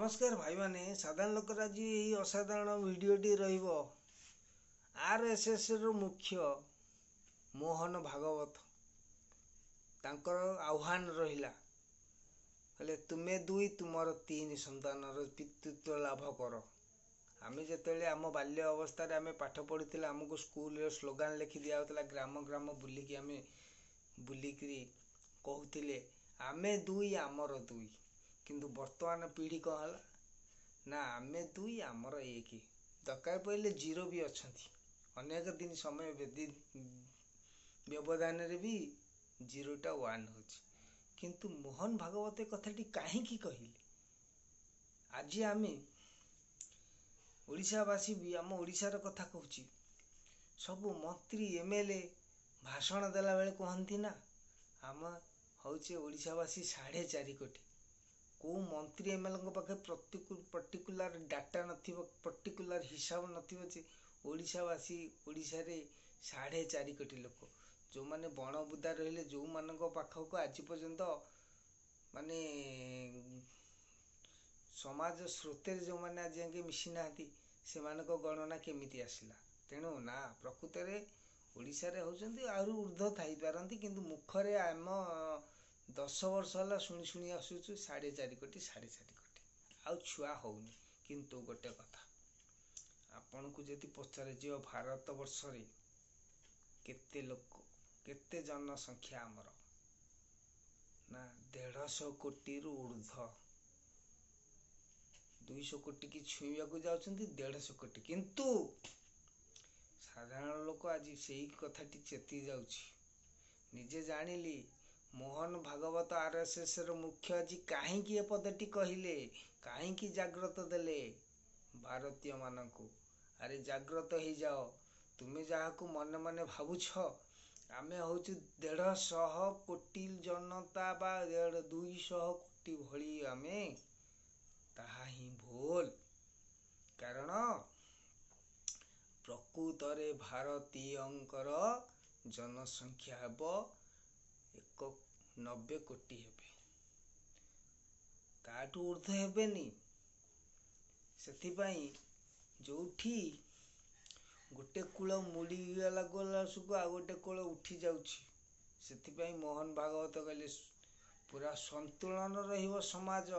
नमस्कार भाई माने साधारण लोक आज यही असाधारण भिडटी RSS रो मुख्य मोहन भागवत तांकर आह्वान रहिला हेले तुमे दुई तुमर तीन संतानर पितृत्व लाभ कर। आमे जेतेले आम बाल्य अवस्था आमे पाठ पढ़िथिले हमको स्कूल रे स्लोगान लिखि दिया होतला ग्राम ग्राम बुलिकी आमे बुलिकी कहूथिले आमे दुई आमर दुई किंतु वर्तमान पीढ़ी कौन है ना आमे दुई आमर एक दरकार पड़े जीरो भी अच्छा अनेक दिन समय व्यवधान रे भी जीरोटा वन हो किंतु मोहन भागवत कथाटी कहीं कहले आज आमे ओडिशावासी भी आम ओडिशार कथा कहूँ सबू मंत्री एमएलए भाषण देला बेले कहती ना आम हूँ ओडिशावासी 4.5 कोटी को मंत्री एमएलए पाखे पर्टिकुलर डाटा नथिबो पर्टिकुलर हिसाब नथिबो जे ओडिशावासी ओडिशा रे 4.5 कोटी लोक जो माने बण बुदा रहिले जो मानको पाखक आज पर्यंत माने समाज स्रोते जो माने आज जाके मिसी नाहंती से मानको गणना केमिति आसिला तेणु ना प्रकृत रे ओडिशा रे होचंती आरु ऊर्ध्व थाई पारंती किंतु मुखरे आम 10 वर्ष है शुणी शुणी आसुचु 4.5 कोटी 4.5 कोटी आउ छुआ होनी किंतु गोटे कथा आपण को जदि पचारे जो भारत वर्ष रे केते लोक केते जनसंख्या आमर ना 150 कोटी रु ऊर्ध्व 200 कोटी की छुईया को जाउछंती 150 कोटी किंतु साधारण लोक आज सेही कथाटी चेती जाउछि निजे जानिली मोहन भागवत RSS रो मुख्य आज कहीं पदटी कहले कहीं जाग्रत देले भारतीय मानकु अरे जाग्रत हो जाओ तुम्हें जहाँ को मन मन भावुछ आमे हूँ 150 कोटी जनता बा 200 कोटी भली आमे ताहा ही भूल कारण प्रकृतरे भारतीयंकर जनसंख्या हेबो 90 कोटी हेबे ताठू ऊर्ध्व हेबेनी सेथिपाई जोठी गोटे कूल मुड़ी गला गला सुको आ गोटे कूल उठी जाउछि सेथिपाई मोहन भागवत कहले पूरा संतुलन रहिबो समाज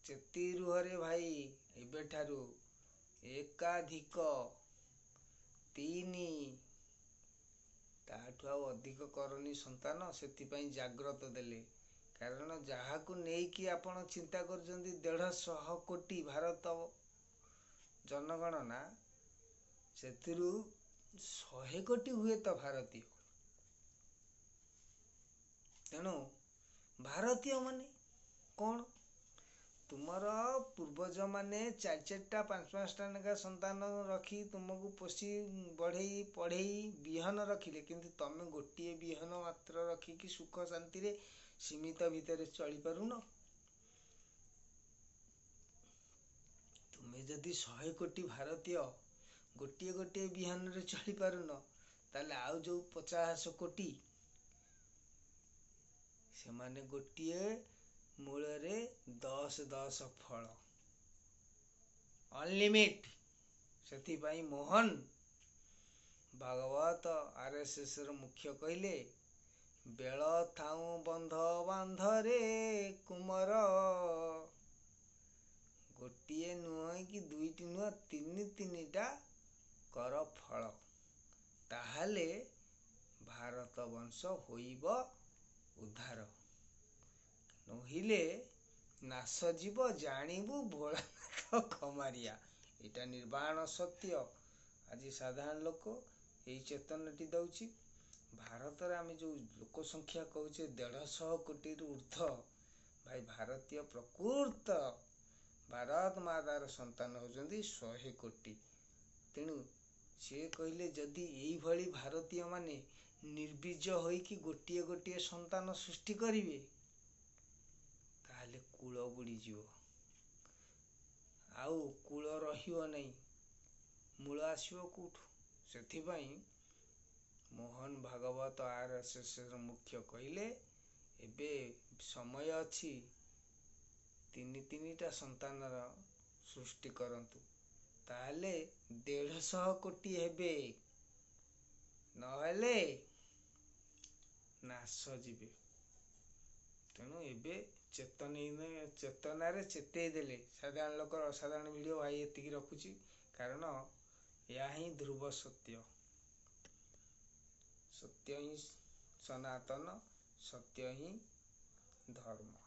चेती रुहरे भाई एबे ठारू एकाधिक 3 ताठू अधिक करनी संतान से जाग्रत देले कारण जहाँ को नेकी आपण चिंता करजंदी 150 कोटी भारत जनगणना सेतिरु 100 कोटी हुए तो भारतीय तेणु भारतीय माने कौन तुमर पूर्वज माने 4-4टा 5-5टा नगा संतान रखी तुमको पोषी बढ़ई पढ़ई बिहन रखिले किंतु तमे गोटे बिहन मात्र रखिकी सुख शांति रे सीमित भितर चली पारुन तुम्हें जदि 100 कोटी भारतीय गोटे गोटे बिहन रे चली पारुन ताले आउ जो 50 कोटी से माने गोटे मूल रे 10 फल अनलिमिट सेथि पाई मोहन भागवत RSS रो मुख्य कहले बेल थाऊ बंध बांध रे कुमर गोटे नुह कि 2टी नुह 3टा कर फल ताहाले भारत वंश होइब उद्धार नहिले नाश जीव जानिबु भोलानाथ खमारिया एटा निर्वाण सत्य आज साधारण लोक यही चेतनटी दउछि भारत रे आमे जो लोक संख्या कहूचे 150 कोटी रु ऊर्ध्व भाई भारतीय प्रकृत भारत मातार संतान होजंदी 100 कोटी तेणु से कहले जदि एई भली भारतीय माने निर्बीज होई कि गोटिए गोटिए संतान सृष्टि करिवे ताहले कूल बुड़ी जीव आउ कूल रहियो नहीं मूल आसीबो कोठु सेथिपाई मोहन भागवत RSS मुख्य कहले एबे समय अछि ତିନିଟା ସନ୍ତାନର ସୃଷ୍ଟି କରନ୍ତୁ, ତାହେଲେ 150 କୋଟି ହେବେ, ନହେଲେ ନାଶ ଯିବେ। ତେଣୁ ଏବେ ଚେତନାରେ ଚେତେଇ ଦେଲେ ସାଧାରଣ ଲୋକର ଅସାଧାରଣ ଭିଡ଼ିଓ ଭାଇ ଏତିକି ରଖୁଛି, କାରଣ ଏହା ହିଁ ଧ୍ରୁବ ସତ୍ୟ। ସତ୍ୟ ହିଁ ସନାତନ, ସତ୍ୟ ହିଁ ଧର୍ମ।